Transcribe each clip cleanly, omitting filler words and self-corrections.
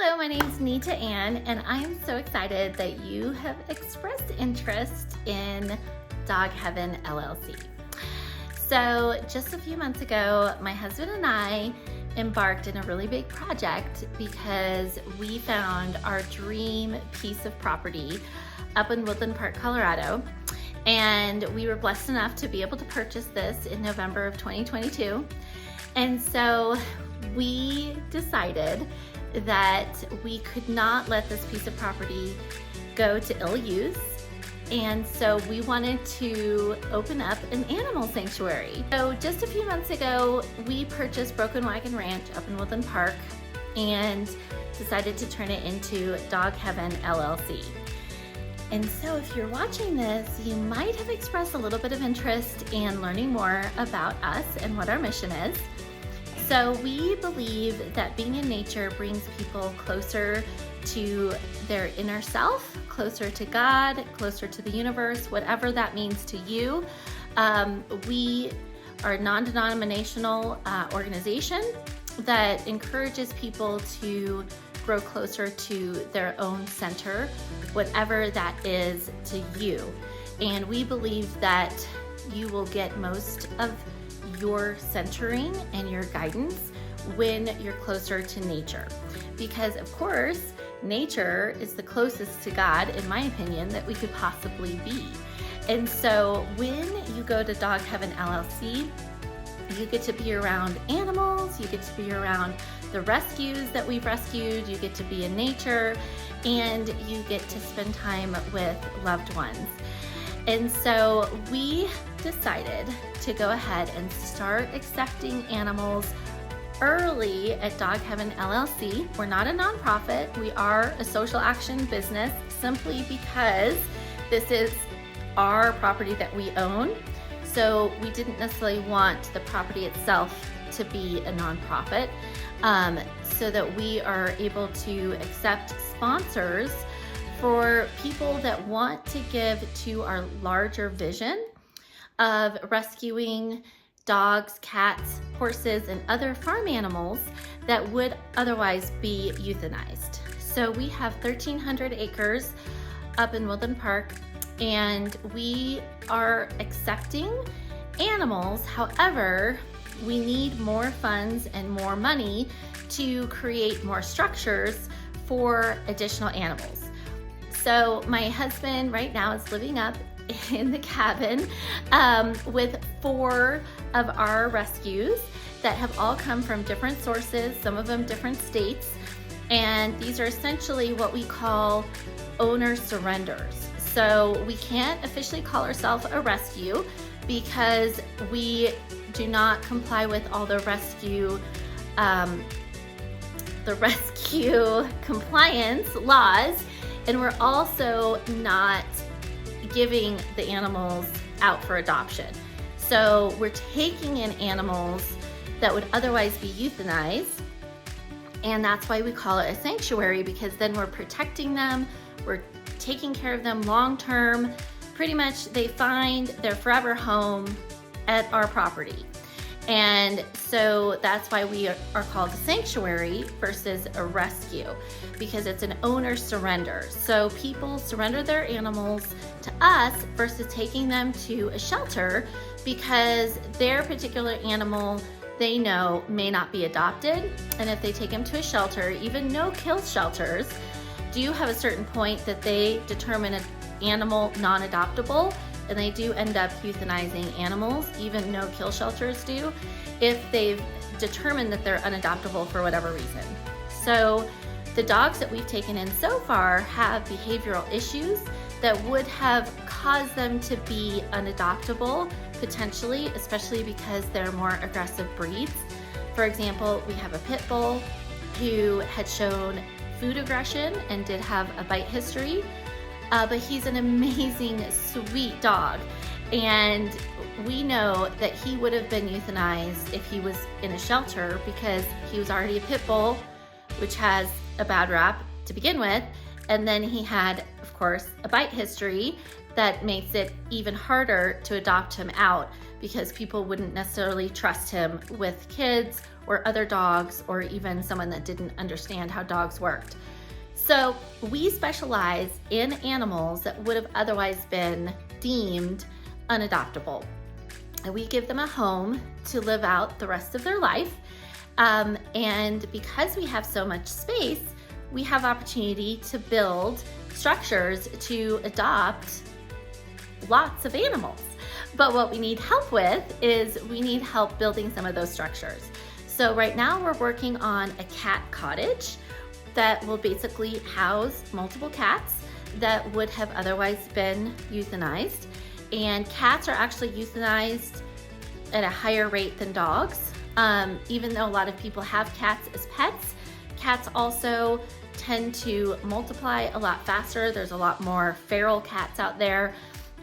Hello, my name is Nita Ann, and I am so excited that you have expressed interest in Dog Heaven LLC. So just a few months ago, my husband and I embarked in a really big project because we found our dream piece of property up in Woodland Park, Colorado. And we were blessed enough to be able to purchase this in November of 2022. And so we decided that we could not let this piece of property go to ill use. And so we wanted to open up an animal sanctuary. So just a few months ago, we purchased Broken Wagon Ranch up in Woodland Park and decided to turn it into Dog Heaven LLC. And so if you're watching this, you might have expressed a little bit of interest in learning more about us and what our mission is. So we believe that being in nature brings people closer to their inner self, closer to God, closer to the universe, whatever that means to you. We are a non-denominational organization that encourages people to grow closer to their own center, whatever that is to you. And we believe that you will get most of your centering and your guidance when you're closer to nature. Because of course, nature is the closest to God, in my opinion, that we could possibly be. And so when you go to Dog Heaven LLC, you get to be around animals, you get to be around the rescues that we've rescued, you get to be in nature, and you get to spend time with loved ones. And so we decided to go ahead and start accepting animals early at Dog Heaven LLC. We're not a nonprofit, we are a social action business simply because this is our property that we own. So we didn't necessarily want the property itself to be a nonprofit, so that we are able to accept sponsors for people that want to give to our larger vision of rescuing dogs, cats, horses, and other farm animals that would otherwise be euthanized. So we have 1,300 acres up in Woodland Park, and we are accepting animals. However, we need more funds and more money to create more structures for additional animals. So my husband right now is living up in the cabin with 4 of our rescues that have all come from different sources, some of them different states. And these are essentially what we call owner surrenders. So we can't officially call ourselves a rescue because we do not comply with all the rescue compliance laws, and we're also not giving the animals out for adoption. So we're taking in animals that would otherwise be euthanized, and that's why we call it a sanctuary, because then we're protecting them, we're taking care of them long term. Pretty much they find their forever home at our property. And so that's why we are called a sanctuary versus a rescue, because it's an owner surrender. So people surrender their animals to us versus taking them to a shelter because their particular animal they know may not be adopted. And if they take them to a shelter, even no-kill shelters do have a certain point that they determine an animal non-adoptable, and they do end up euthanizing animals, even no-kill shelters do, if they've determined that they're unadoptable for whatever reason. So the dogs that we've taken in so far have behavioral issues that would have caused them to be unadoptable, potentially, especially because they're more aggressive breeds. For example, we have a pit bull who had shown food aggression and did have a bite history. But he's an amazing, sweet dog. And we know that he would have been euthanized if he was in a shelter because he was already a pit bull, which has a bad rap to begin with. And then he had, of course, a bite history that makes it even harder to adopt him out because people wouldn't necessarily trust him with kids or other dogs, or even someone that didn't understand how dogs worked. So we specialize in animals that would have otherwise been deemed unadoptable. And we give them a home to live out the rest of their life. And because we have so much space, we have opportunity to build structures to adopt lots of animals. But what we need help with is we need help building some of those structures. So right now we're working on a cat cottage that will basically house multiple cats that would have otherwise been euthanized. And cats are actually euthanized at a higher rate than dogs. Even though a lot of people have cats as pets, cats also tend to multiply a lot faster. There's a lot more feral cats out there,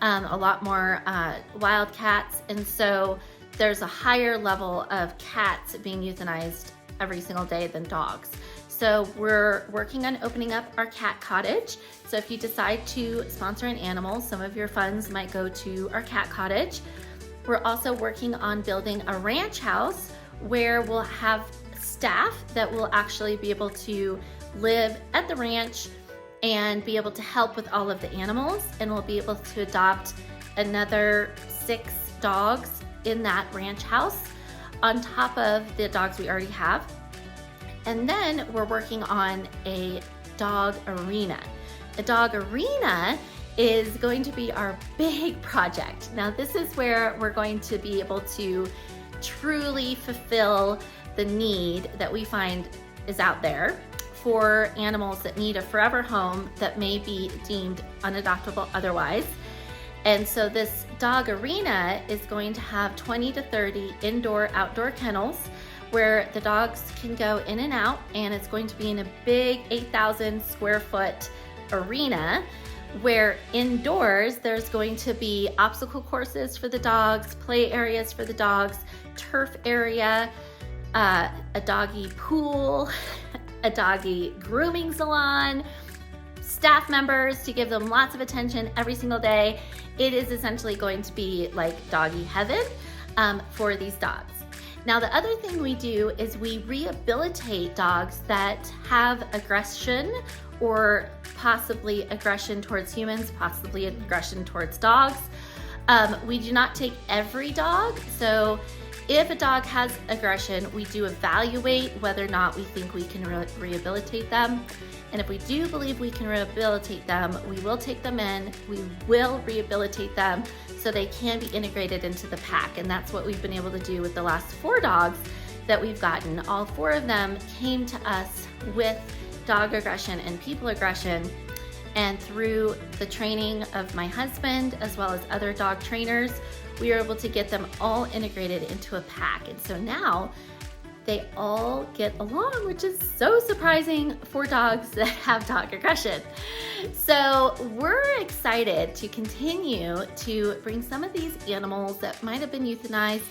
a lot more wild cats, and so there's a higher level of cats being euthanized every single day than dogs. So we're working on opening up our cat cottage. So if you decide to sponsor an animal, some of your funds might go to our cat cottage. We're also working on building a ranch house where we'll have staff that will actually be able to live at the ranch and be able to help with all of the animals, and we'll be able to adopt another 6 dogs in that ranch house on top of the dogs we already have. And then we're working on a dog arena. A dog arena is going to be our big project. Now this is where we're going to be able to truly fulfill the need that we find is out there for animals that need a forever home that may be deemed unadoptable otherwise. And so this dog arena is going to have 20 to 30 indoor-outdoor kennels where the dogs can go in and out, and it's going to be in a big 8,000 square foot arena where indoors there's going to be obstacle courses for the dogs, play areas for the dogs, turf area, a doggy pool, a doggy grooming salon, staff members to give them lots of attention every single day. It is essentially going to be like doggy heaven for these dogs. Now the other thing we do is we rehabilitate dogs that have aggression, or possibly aggression towards humans, possibly aggression towards dogs. We do not take every dog. So if a dog has aggression, we do evaluate whether or not we think we can rehabilitate them. And if we do believe we can rehabilitate them, we will take them in, we will rehabilitate them so they can be integrated into the pack. And that's what we've been able to do with the last 4 dogs that we've gotten. All 4 of them came to us with dog aggression and people aggression. And through the training of my husband, as well as other dog trainers, we were able to get them all integrated into a pack. And so now they all get along, which is so surprising for dogs that have dog aggression. So we're excited to continue to bring some of these animals that might have been euthanized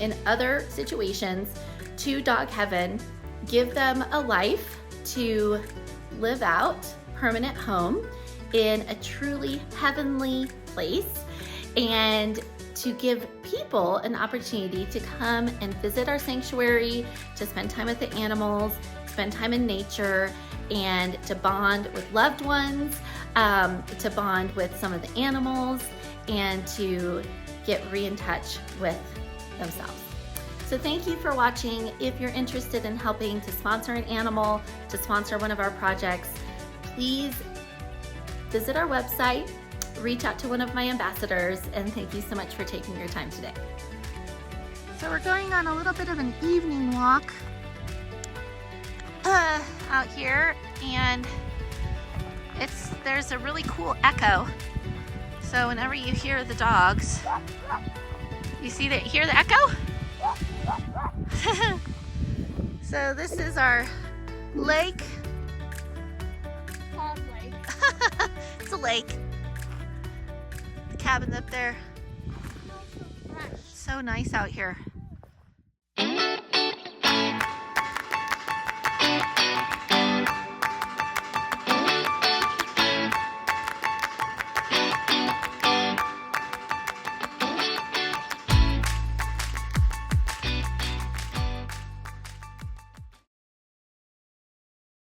in other situations to dog heaven, give them a life to live out, permanent home in a truly heavenly place, and to give people an opportunity to come and visit our sanctuary, to spend time with the animals, spend time in nature, and to bond with loved ones, to bond with some of the animals, and to get in touch with themselves. So thank you for watching. If you're interested in helping to sponsor an animal, to sponsor one of our projects, please visit our website, reach out to one of my ambassadors, and thank you so much for taking your time today. So we're going on a little bit of an evening walk out here, and there's a really cool echo. So whenever you hear the dogs, hear the echo? So this is our lake. It's a lake. The cabin up there. So nice out here.